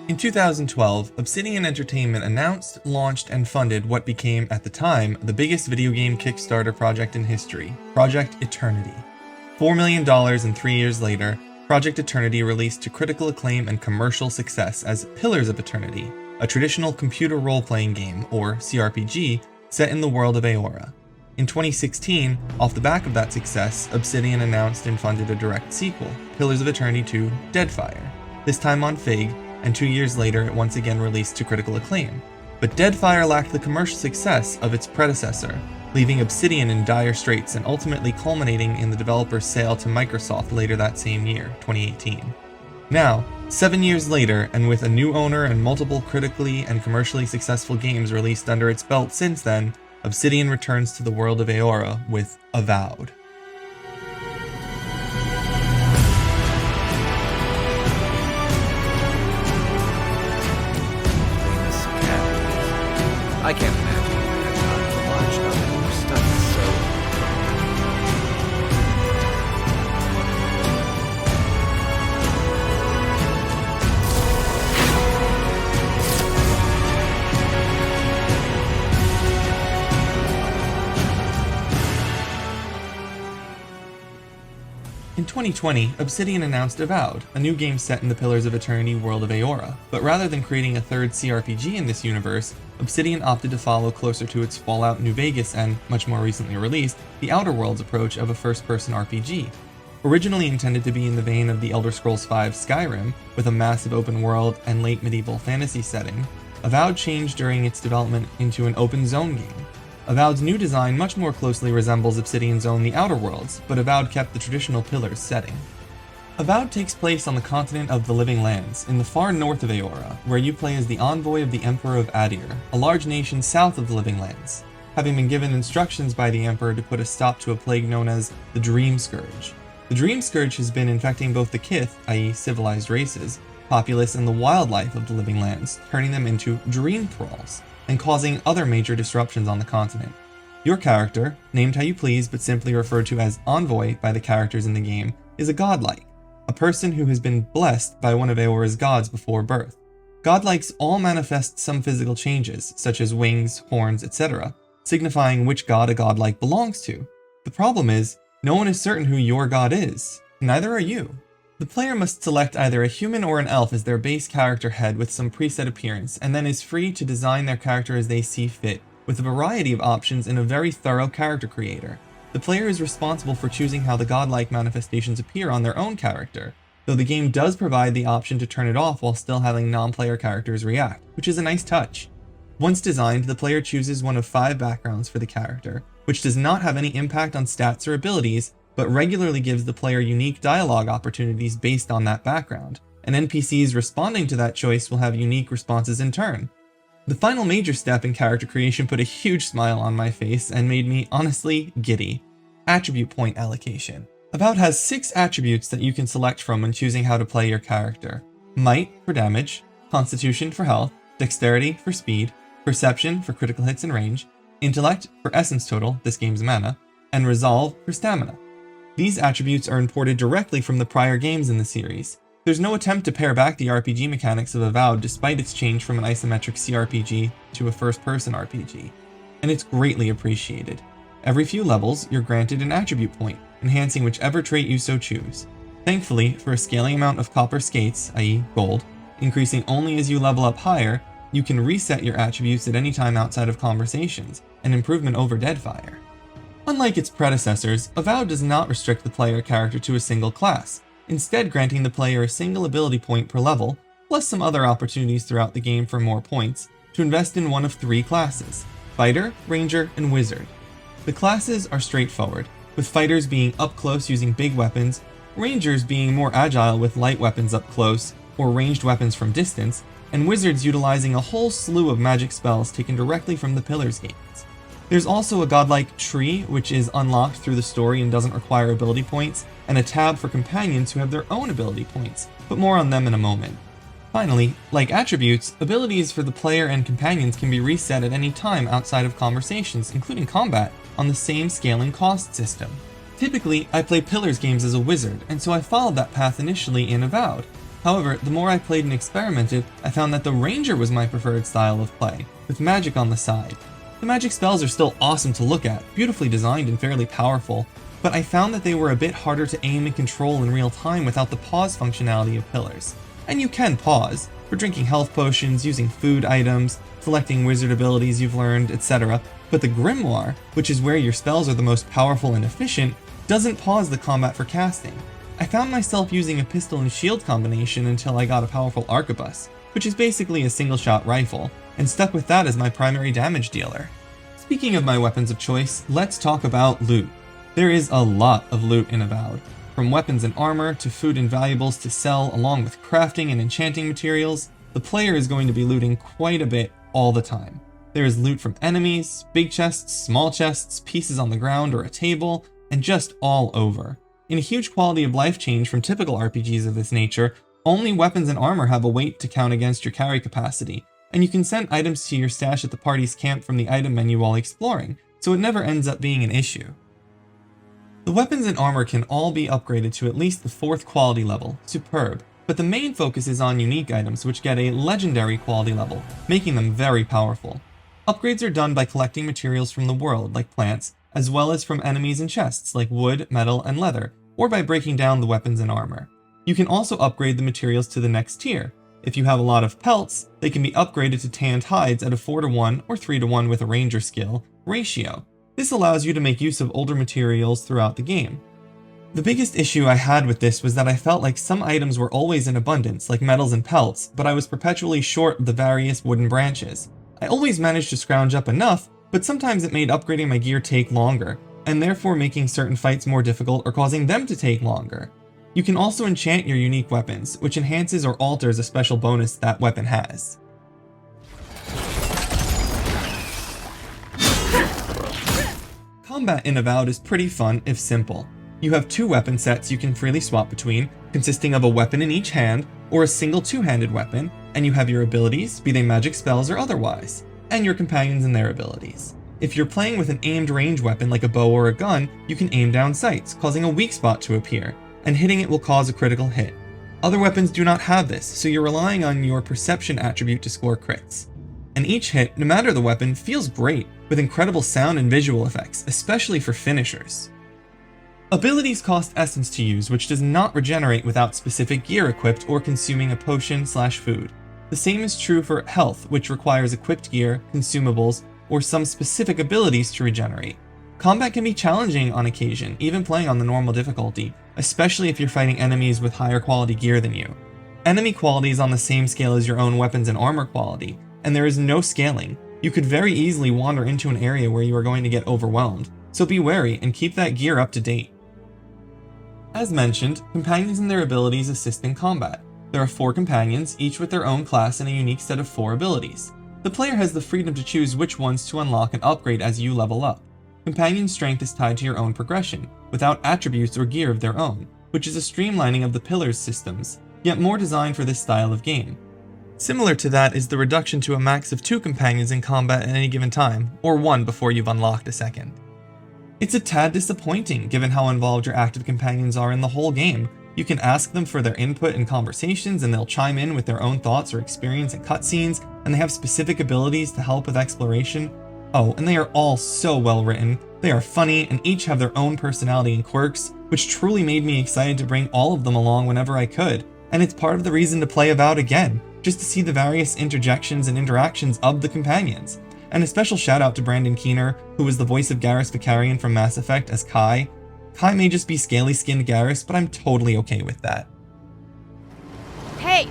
In 2012, Obsidian Entertainment announced, launched, and funded what became, at the time, the biggest video game Kickstarter project in history, Project Eternity. $4 million and 3 years later, Project Eternity released to critical acclaim and commercial success as Pillars of Eternity, a traditional computer role-playing game, or CRPG, set in the world of Eora. In 2016, off the back of that success, Obsidian announced and funded a direct sequel, Pillars of Eternity 2: Deadfire, this time on Fig, and 2 years later it once again released to critical acclaim. But Deadfire lacked the commercial success of its predecessor, leaving Obsidian in dire straits and ultimately culminating in the developer's sale to Microsoft later that same year, 2018. Now, 7 years later, and with a new owner and multiple critically and commercially successful games released under its belt since then, Obsidian returns to the world of Eora with Avowed. I can't imagine that's not much of it. Stuff is so... In 2020, Obsidian announced Avowed, a new game set in the Pillars of Eternity world of Eora, but rather than creating a third CRPG in this universe, Obsidian opted to follow closer to its Fallout New Vegas and, much more recently released, the Outer Worlds approach of a first-person RPG. Originally intended to be in the vein of the Elder Scrolls V Skyrim, with a massive open world and late medieval fantasy setting, Avowed changed during its development into an open zone game. Avowed's new design much more closely resembles Obsidian's own The Outer Worlds, but Avowed kept the traditional Pillars setting. Avowed takes place on the continent of the Living Lands, in the far north of Eora, where you play as the envoy of the Emperor of Adir, a large nation south of the Living Lands, having been given instructions by the Emperor to put a stop to a plague known as the Dream Scourge. The Dream Scourge has been infecting both the Kith, i.e. civilized races, populace, and the wildlife of the Living Lands, turning them into dream thralls, and causing other major disruptions on the continent. Your character, named how you please but simply referred to as Envoy by the characters in the game, is a godlike, a person who has been blessed by one of Eora's gods before birth. Godlikes all manifest some physical changes, such as wings, horns, etc., signifying which god a godlike belongs to. The problem is, no one is certain who your god is, neither are you. The player must select either a human or an elf as their base character head with some preset appearance, and then is free to design their character as they see fit, with a variety of options in a very thorough character creator. The player is responsible for choosing how the godlike manifestations appear on their own character, though the game does provide the option to turn it off while still having non-player characters react, which is a nice touch. Once designed, the player chooses one of 5 backgrounds for the character, which does not have any impact on stats or abilities, but regularly gives the player unique dialogue opportunities based on that background, and NPCs responding to that choice will have unique responses in turn. The final major step in character creation put a huge smile on my face and made me honestly giddy. Attribute point allocation. Avowed has 6 attributes that you can select from when choosing how to play your character. Might for damage, Constitution for health, Dexterity for speed, Perception for critical hits and range, Intellect for essence total, this game's mana, and Resolve for stamina. These attributes are imported directly from the prior games in the series. There's no attempt to pare back the RPG mechanics of Avowed despite its change from an isometric CRPG to a first-person RPG, and it's greatly appreciated. Every few levels, you're granted an attribute point, enhancing whichever trait you so choose. Thankfully, for a scaling amount of copper skates, i.e. gold, increasing only as you level up higher, you can reset your attributes at any time outside of conversations, an improvement over Deadfire. Unlike its predecessors, Avowed does not restrict the player character to a single class, instead granting the player a single ability point per level, plus some other opportunities throughout the game for more points, to invest in one of 3 classes: Fighter, Ranger, and Wizard. The classes are straightforward, with Fighters being up close using big weapons, Rangers being more agile with light weapons up close, or ranged weapons from distance, and Wizards utilizing a whole slew of magic spells taken directly from the Pillars games. There's also a godlike tree, which is unlocked through the story and doesn't require ability points, and a tab for companions who have their own ability points, but more on them in a moment. Finally, like attributes, abilities for the player and companions can be reset at any time outside of conversations, including combat, on the same scaling cost system. Typically, I play Pillars games as a wizard, and so I followed that path initially in Avowed. However, the more I played and experimented, I found that the Ranger was my preferred style of play, with magic on the side. The magic spells are still awesome to look at, beautifully designed and fairly powerful, but I found that they were a bit harder to aim and control in real time without the pause functionality of pillars. And you can pause, for drinking health potions, using food items, selecting wizard abilities you've learned, etc. But the Grimoire, which is where your spells are the most powerful and efficient, doesn't pause the combat for casting. I found myself using a pistol and shield combination until I got a powerful arquebus, which is basically a single-shot rifle, and stuck with that as my primary damage dealer. Speaking of my weapons of choice, let's talk about loot. There is a lot of loot in Avowed, from weapons and armor to food and valuables to sell, along with crafting and enchanting materials. The player is going to be looting quite a bit all the time. There is loot from enemies, big chests, small chests, pieces on the ground or a table, and just all over. In a huge quality of life change from typical RPGs of this nature, only weapons and armor have a weight to count against your carry capacity, and you can send items to your stash at the party's camp from the item menu while exploring, so it never ends up being an issue. The weapons and armor can all be upgraded to at least the 4th quality level, superb, but the main focus is on unique items which get a legendary quality level, making them very powerful. Upgrades are done by collecting materials from the world, like plants, as well as from enemies and chests, like wood, metal, and leather, or by breaking down the weapons and armor. You can also upgrade the materials to the next tier. If you have a lot of pelts, they can be upgraded to tanned hides at a 4-to-1 or 3-to-1 with a ranger skill ratio. This allows you to make use of older materials throughout the game. The biggest issue I had with this was that I felt like some items were always in abundance, like metals and pelts, but I was perpetually short of the various wooden branches. I always managed to scrounge up enough, but sometimes it made upgrading my gear take longer, and therefore making certain fights more difficult or causing them to take longer. You can also enchant your unique weapons, which enhances or alters a special bonus that weapon has. Combat in Avowed is pretty fun if simple. You have 2 weapon sets you can freely swap between, consisting of a weapon in each hand, or a single 2-handed weapon, and you have your abilities, be they magic spells or otherwise, and your companions and their abilities. If you're playing with an aimed range weapon like a bow or a gun, you can aim down sights, causing a weak spot to appear, and hitting it will cause a critical hit. Other weapons do not have this, so you're relying on your perception attribute to score crits. And each hit, no matter the weapon, feels great, with incredible sound and visual effects, especially for finishers. Abilities cost essence to use, which does not regenerate without specific gear equipped or consuming a potion/food. The same is true for health, which requires equipped gear, consumables, or some specific abilities to regenerate. Combat can be challenging on occasion, even playing on the normal difficulty, especially if you're fighting enemies with higher quality gear than you. Enemy quality is on the same scale as your own weapons and armor quality, and there is no scaling. You could very easily wander into an area where you are going to get overwhelmed, so be wary and keep that gear up to date. As mentioned, companions and their abilities assist in combat. There are 4 companions, each with their own class and a unique set of 4 abilities. The player has the freedom to choose which ones to unlock and upgrade as you level up. Companion strength is tied to your own progression, without attributes or gear of their own, which is a streamlining of the pillars systems, yet more designed for this style of game. Similar to that is the reduction to a max of 2 companions in combat at any given time, or 1 before you've unlocked a second. It's a tad disappointing given how involved your active companions are in the whole game. You can ask them for their input in conversations and they'll chime in with their own thoughts or experience in cutscenes, and they have specific abilities to help with exploration. Oh, and they are all so well written. They are funny and each have their own personality and quirks, which truly made me excited to bring all of them along whenever I could. And it's part of the reason to play Avowed again, just to see the various interjections and interactions of the companions. And a special shout out to Brandon Keener, who was the voice of Garrus Vicarian from Mass Effect as Kai. Kai may just be scaly-skinned Garrus, but I'm totally okay with that. Hey!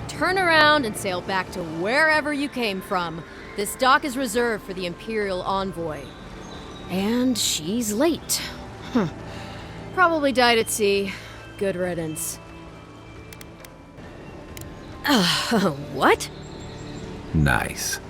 Turn around and sail back to wherever you came from. This dock is reserved for the Imperial Envoy. And she's late. Probably died at sea. Good riddance. What? Nice.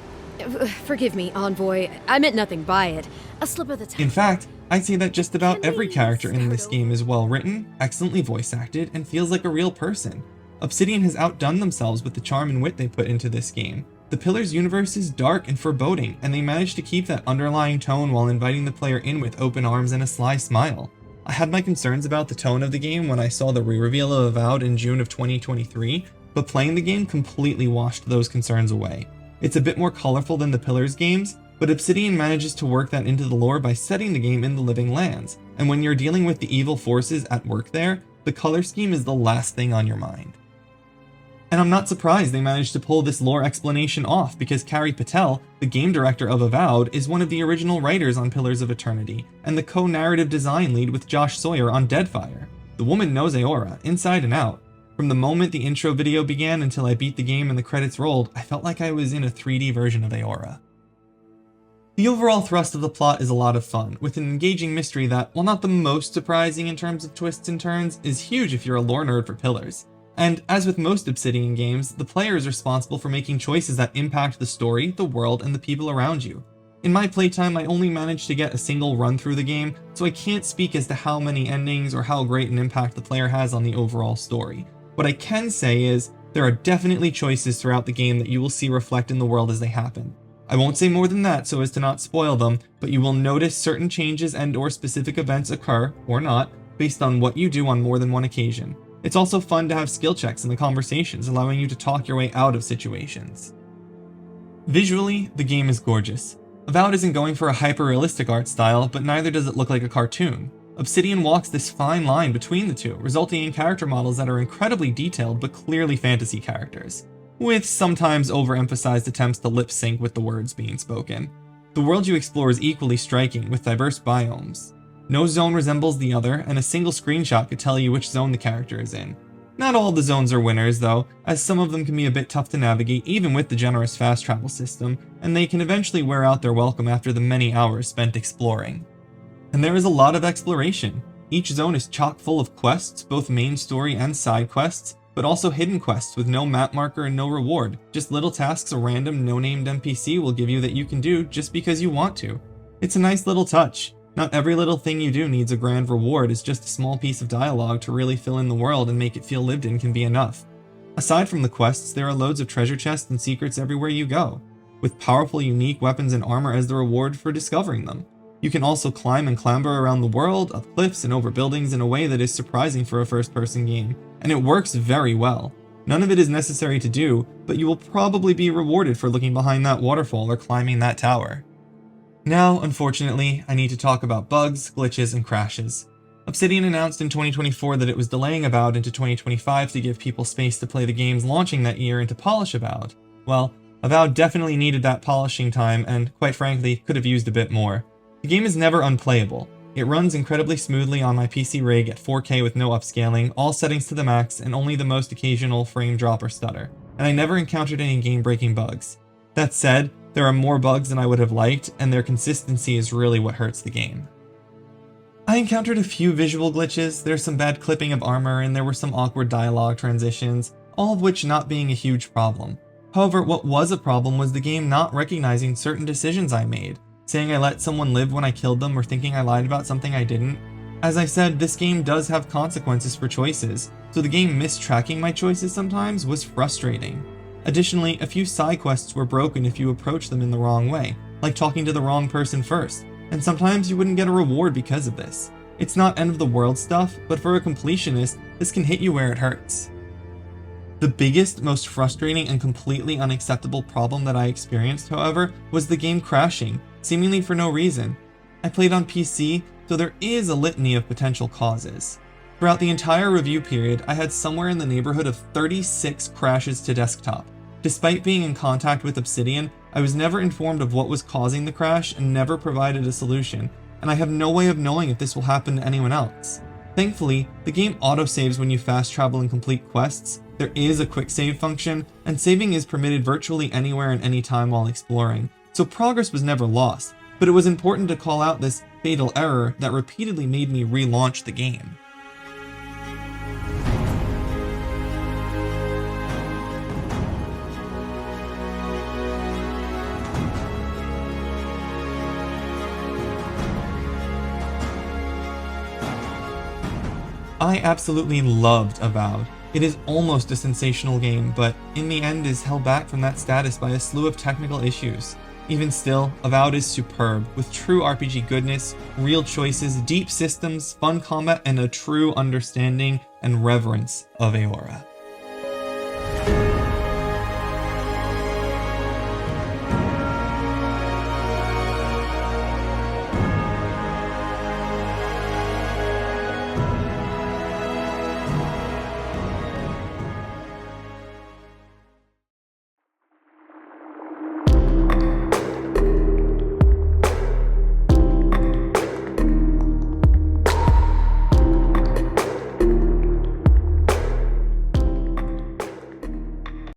Forgive me, Envoy. I meant nothing by it. A slip of the tongue. In fact, I'd say that just about every character in this game is well written, excellently voice acted, and feels like a real person. Obsidian has outdone themselves with the charm and wit they put into this game. The Pillars universe is dark and foreboding, and they managed to keep that underlying tone while inviting the player in with open arms and a sly smile. I had my concerns about the tone of the game when I saw the re-reveal of Avowed in June of 2023, but playing the game completely washed those concerns away. It's a bit more colorful than the Pillars games, but Obsidian manages to work that into the lore by setting the game in the Living Lands, and when you're dealing with the evil forces at work there, the color scheme is the last thing on your mind. And I'm not surprised they managed to pull this lore explanation off, because Carrie Patel, the game director of Avowed, is one of the original writers on Pillars of Eternity, and the co-narrative design lead with Josh Sawyer on Deadfire. The woman knows Eora, inside and out. From the moment the intro video began until I beat the game and the credits rolled, I felt like I was in a 3D version of Eora. The overall thrust of the plot is a lot of fun, with an engaging mystery that, while not the most surprising in terms of twists and turns, is huge if you're a lore nerd for Pillars. And as with most Obsidian games, the player is responsible for making choices that impact the story, the world, and the people around you. In my playtime, I only managed to get a single run through the game, so I can't speak as to how many endings or how great an impact the player has on the overall story. What I can say is, there are definitely choices throughout the game that you will see reflect in the world as they happen. I won't say more than that so as to not spoil them, but you will notice certain changes and/or specific events occur, or not, based on what you do on more than one occasion. It's also fun to have skill checks in the conversations, allowing you to talk your way out of situations. Visually, the game is gorgeous. Avowed isn't going for a hyper-realistic art style, but neither does it look like a cartoon. Obsidian walks this fine line between the two, resulting in character models that are incredibly detailed but clearly fantasy characters, with sometimes overemphasized attempts to lip sync with the words being spoken. The world you explore is equally striking, with diverse biomes. No zone resembles the other, and a single screenshot could tell you which zone the character is in. Not all the zones are winners though, as some of them can be a bit tough to navigate even with the generous fast travel system, and they can eventually wear out their welcome after the many hours spent exploring. And there is a lot of exploration. Each zone is chock full of quests, both main story and side quests, but also hidden quests with no map marker and no reward, just little tasks a random no-named NPC will give you that you can do just because you want to. It's a nice little touch. Not every little thing you do needs a grand reward, it's just a small piece of dialogue to really fill in the world and make it feel lived in can be enough. Aside from the quests, there are loads of treasure chests and secrets everywhere you go, with powerful unique weapons and armor as the reward for discovering them. You can also climb and clamber around the world, up cliffs and over buildings in a way that is surprising for a first-person game, and it works very well. None of it is necessary to do, but you will probably be rewarded for looking behind that waterfall or climbing that tower. Now, unfortunately, I need to talk about bugs, glitches, and crashes. Obsidian announced in 2024 that it was delaying Avowed into 2025 to give people space to play the games launching that year and to polish Avowed. Well, Avowed definitely needed that polishing time and, quite frankly, could have used a bit more. The game is never unplayable. It runs incredibly smoothly on my PC rig at 4K with no upscaling, all settings to the max, and only the most occasional frame drop or stutter. And I never encountered any game-breaking bugs. That said, there are more bugs than I would have liked, and their consistency is really what hurts the game. I encountered a few visual glitches, there's some bad clipping of armor, and there were some awkward dialogue transitions, all of which not being a huge problem. However, what was a problem was the game not recognizing certain decisions I made, saying I let someone live when I killed them or thinking I lied about something I didn't. As I said, this game does have consequences for choices, so the game mistracking my choices sometimes was frustrating. Additionally, a few side quests were broken if you approach them in the wrong way, like talking to the wrong person first, and sometimes you wouldn't get a reward because of this. It's not end of the world stuff, but for a completionist, this can hit you where it hurts. The biggest, most frustrating, and completely unacceptable problem that I experienced, however, was the game crashing, seemingly for no reason. I played on PC, so there is a litany of potential causes. Throughout the entire review period, I had somewhere in the neighborhood of 36 crashes to desktop. Despite being in contact with Obsidian, I was never informed of what was causing the crash and never provided a solution, and I have no way of knowing if this will happen to anyone else. Thankfully, the game autosaves when you fast travel and complete quests, there is a quick save function, and saving is permitted virtually anywhere and anytime while exploring, so progress was never lost, but it was important to call out this fatal error that repeatedly made me relaunch the game. I absolutely loved Avowed. It is almost a sensational game, but in the end is held back from that status by a slew of technical issues. Even still, Avowed is superb, with true RPG goodness, real choices, deep systems, fun combat, and a true understanding and reverence of Eora.